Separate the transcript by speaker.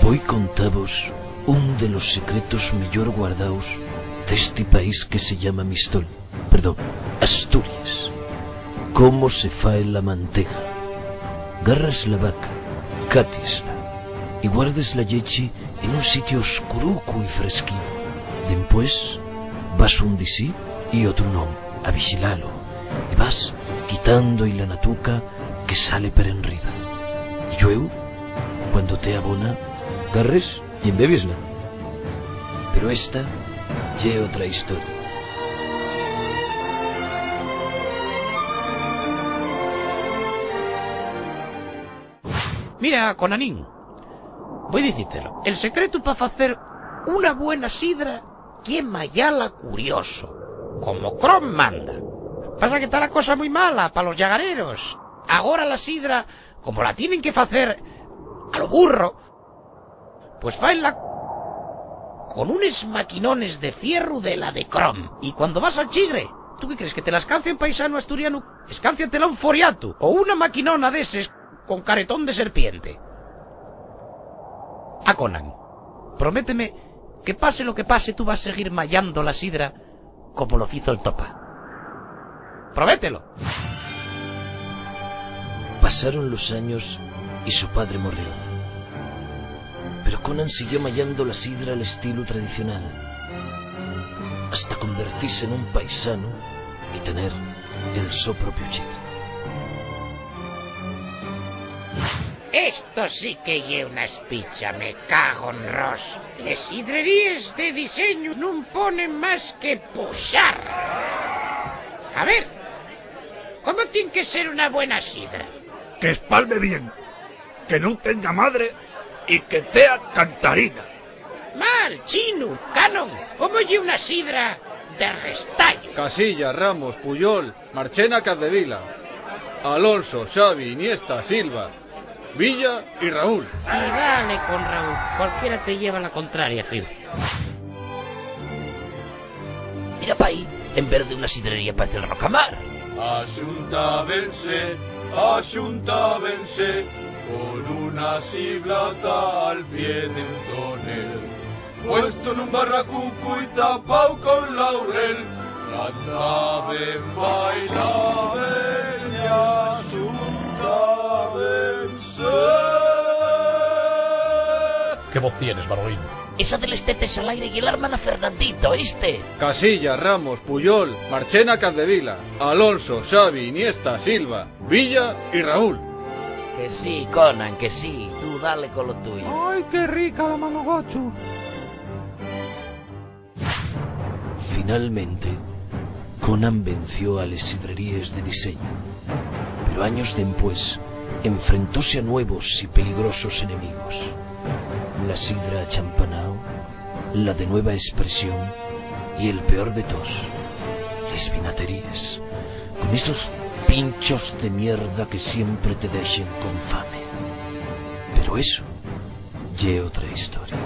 Speaker 1: Voy contavos un de los secretos mellor guardaos deste país que se llama Asturias. Cómo se fae la mantega. Garras la vaca, cátisla y guardes la leche en un sitio oscuruco y fresquino. Dempués vas un disí y otro non a vigilalo y vas quitando y la natuca que sale per enriba. Y luego, cuando te abona, garres y embebesla. Pero esta ye otra historia.
Speaker 2: Mira, Conanín, voy a decírtelo. El secreto para hacer una buena sidra que mayala curioso, como Crom manda. Pasa que está la cosa muy mala para los llagareros. Ahora la sidra, como la tienen que hacer a lo burro, pues faenla con unos maquinones de fierro de la de Crom. Y cuando vas al chigre, ¿tú qué crees? ¿Que te la escancia un paisano asturiano? Escánciatela un foriato o una maquinona de eses con caretón de serpiente. A Conan, prométeme que pase lo que pase, tú vas a seguir mallando la sidra como lo hizo el Topa. Promételo.
Speaker 1: Pasaron los años y su padre murió. Pero Conan siguió mallando la sidra al estilo tradicional, hasta convertirse en un paisano y tener el su propio chigre.
Speaker 2: Esto sí que lle una espicha, me cago en Ros. Les sidrerías de diseño non ponen más que puxar. A ver, ¿cómo tiene que ser una buena sidra?
Speaker 3: Que espalme bien, que no tenga madre y que tea cantarina.
Speaker 2: Mal, chino, canon, ¿cómo lle una sidra de restallo?
Speaker 4: Casilla, Ramos, Puyol, Marchena, Capdevila, Alonso, Xavi, Iniesta, Silva, Villa y Raúl.
Speaker 2: Y dale con Raúl, cualquiera te lleva la contraria, Phil.
Speaker 1: Mira pa' ahí, en vez de una sidrería parece el Rocamar.
Speaker 5: Axuntábense, con una siblata al pie de un tonel, puesto en un barracuco y tapado con laurel, cantaben, bailaben y axuntábense.
Speaker 6: ¿Qué voz tienes, Barbín?
Speaker 1: Esa del estetes al aire y el hermana Fernandito, ¿oíste?
Speaker 4: Casilla, Ramos, Puyol, Marchena, Capdevila, Alonso, Xavi, Iniesta, Silva, Villa y Raúl.
Speaker 1: Que sí, Conan, que sí. Tú dale con lo tuyo.
Speaker 7: ¡Ay, qué rica la manogacho!
Speaker 1: Finalmente, Conan venció a las sidrerías de diseño. Pero años después, enfrentóse a nuevos y peligrosos enemigos. La sidra champanao, la de nueva expresión y el peor de todos, las vinaterías, con esos pinchos de mierda que siempre te dejen con fame. Pero eso, ye otra historia.